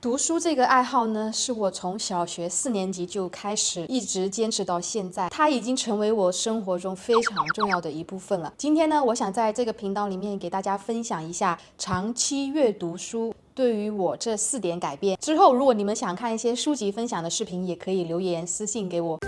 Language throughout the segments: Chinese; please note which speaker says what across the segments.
Speaker 1: 读书这个爱好呢，是我从小学4年级就开始，一直坚持到现在，它已经成为我生活中非常重要的一部分了。今天呢，我想在这个频道里面给大家分享一下长期阅读书对于我这4点改变。之后，如果你们想看一些书籍分享的视频，也可以留言私信给我。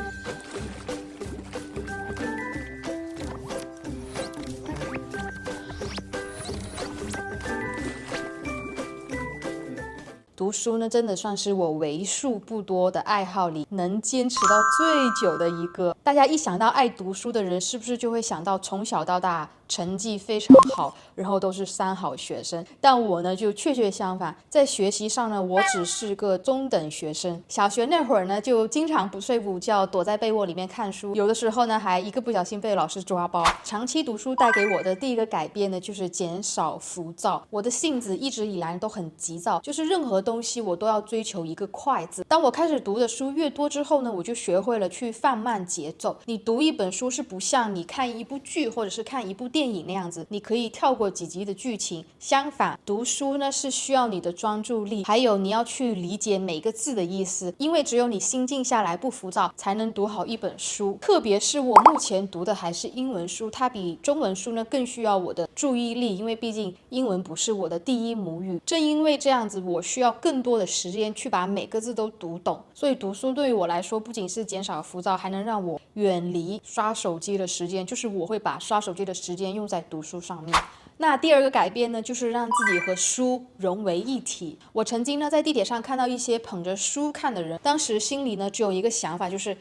Speaker 1: 读书呢，真的算是我为数不多的爱好里能坚持到最久的一个。大家一想到爱读书的人，是不是就会想到从小到大成绩非常好，然后都是3好学生？但我呢，就确切相反，在学习上呢，我只是个中等学生。小学那会儿呢，就经常不睡午觉，躲在被窝里面看书，有的时候呢，还一个不小心被老师抓包。长期读书带给我的第一个改变呢，就是减少浮躁。我的性子一直以来都很急躁，就是任何东西我都要追求一个快字。当我开始读的书越多之后呢，我就学会了去放慢节奏。你读一本书是不像你看一部剧或者是看一部电影那样子，你可以跳过几集的剧情。相反，读书呢是需要你的专注力，还有你要去理解每个字的意思，因为只有你心静下来不浮躁，才能读好一本书。特别是我目前读的还是英文书，它比中文书呢更需要我的注意力，因为毕竟英文不是我的第一母语。正因为这样子，我需要更多的时间去把每个字都读懂，所以读书对于我来说不仅是减少浮躁，还能让我远离刷手机的时间，就是我会把刷手机的时间用在读书上面。那第二个改变呢，就是让自己和书融为一体。我曾经呢在地铁上看到一些捧着书看的人，当时心里呢只有一个想法，就是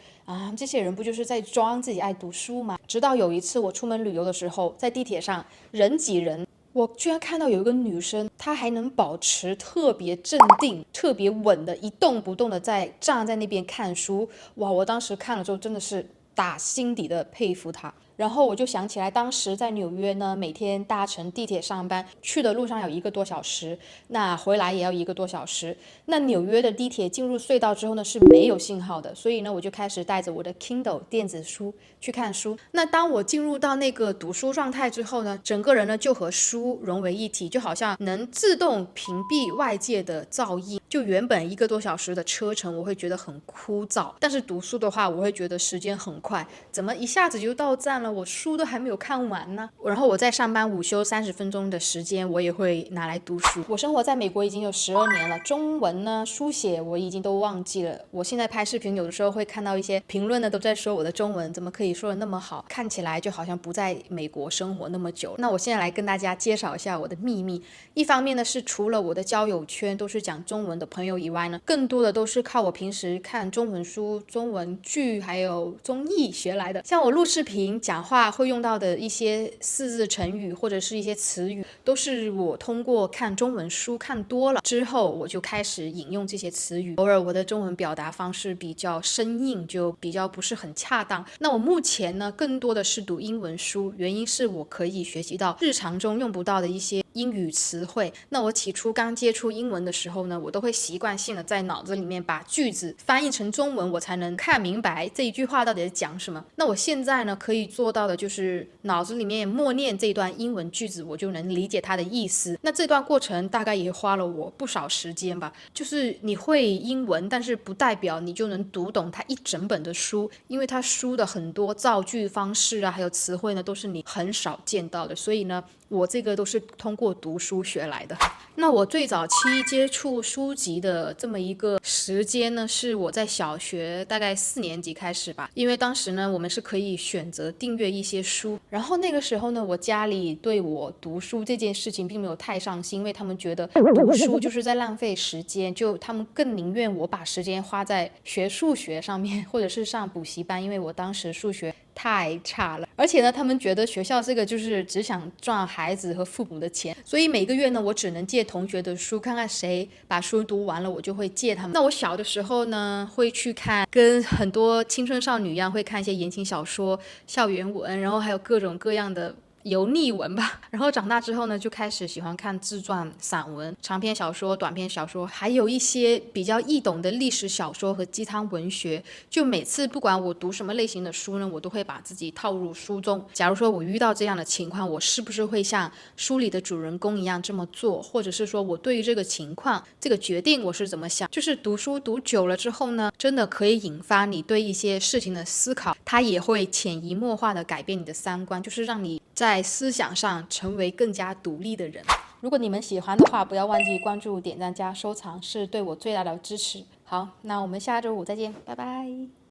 Speaker 1: 这些人不就是在装自己爱读书吗？直到有一次我出门旅游的时候，在地铁上人挤人，我居然看到有一个女生，她还能保持特别镇定、特别稳的一动不动的站在那边看书。哇，我当时看了之后真的是打心底的佩服她。然后我就想起来，当时在纽约呢，每天搭乘地铁上班，去的路上有1个多小时，那回来也要1个多小时。那纽约的地铁进入隧道之后呢，是没有信号的，所以呢，我就开始带着我的 Kindle 电子书去看书。那当我进入到那个读书状态之后呢，整个人呢就和书融为一体，就好像能自动屏蔽外界的噪音。就原本1个多小时的车程，我会觉得很枯燥，但是读书的话，我会觉得时间很快，怎么一下子就到站了？我书都还没有看完呢。然后我在上班午休30分钟的时间，我也会拿来读书。我生活在美国已经有12年了，中文呢书写我已经都忘记了。我现在拍视频，有的时候会看到一些评论呢，都在说我的中文怎么可以说的那么好，看起来就好像不在美国生活那么久。那我现在来跟大家介绍一下我的秘密。一方面呢，是除了我的交友圈都是讲中文的朋友以外呢，更多的都是靠我平时看中文书、中文剧还有综艺学来的。像我录视频讲话会用到的一些4字成语或者是一些词语，都是我通过看中文书看多了之后，我就开始引用这些词语。偶尔我的中文表达方式比较生硬，就比较不是很恰当。那我目前呢，更多的是读英文书，原因是我可以学习到日常中用不到的一些英语词汇。那我起初刚接触英文的时候呢，我都会习惯性的在脑子里面把句子翻译成中文，我才能看明白这一句话到底在讲什么。那我现在呢，可以做到的就是脑子里面默念这段英文句子，我就能理解它的意思。那这段过程大概也花了我不少时间吧。就是你会英文，但是不代表你就能读懂它一整本的书，因为它书的很多造句方式啊，还有词汇呢，都是你很少见到的。所以呢，我这个都是通过读书学来的。那我最早期接触书籍的这么一个时间呢，是我在小学大概4年级开始吧。因为当时呢，我们是可以选择订阅一些书，然后那个时候呢，我家里对我读书这件事情并没有太上心，因为他们觉得读书就是在浪费时间，就他们更宁愿我把时间花在学数学上面，或者是上补习班，因为我当时数学太差了。而且呢，他们觉得学校这个就是只想赚孩子和父母的钱，所以每个月呢，我只能借同学的书，看看谁把书读完了，我就会借他们。那我小的时候呢，会去看，跟很多青春少女一样，会看一些言情小说、校园文，然后还有各种各样的油腻文吧。然后长大之后呢，就开始喜欢看自传、散文、长篇小说、短篇小说，还有一些比较易懂的历史小说和鸡汤文学。就每次不管我读什么类型的书呢，我都会把自己套入书中。假如说我遇到这样的情况，我是不是会像书里的主人公一样这么做？或者是说我对于这个情况、这个决定我是怎么想？就是读书读久了之后呢，真的可以引发你对一些事情的思考，它也会潜移默化的改变你的三观，就是让你在思想上成为更加独立的人。如果你们喜欢的话，不要忘记关注、点赞加收藏，是对我最大的支持。好，那我们下周五再见，拜拜。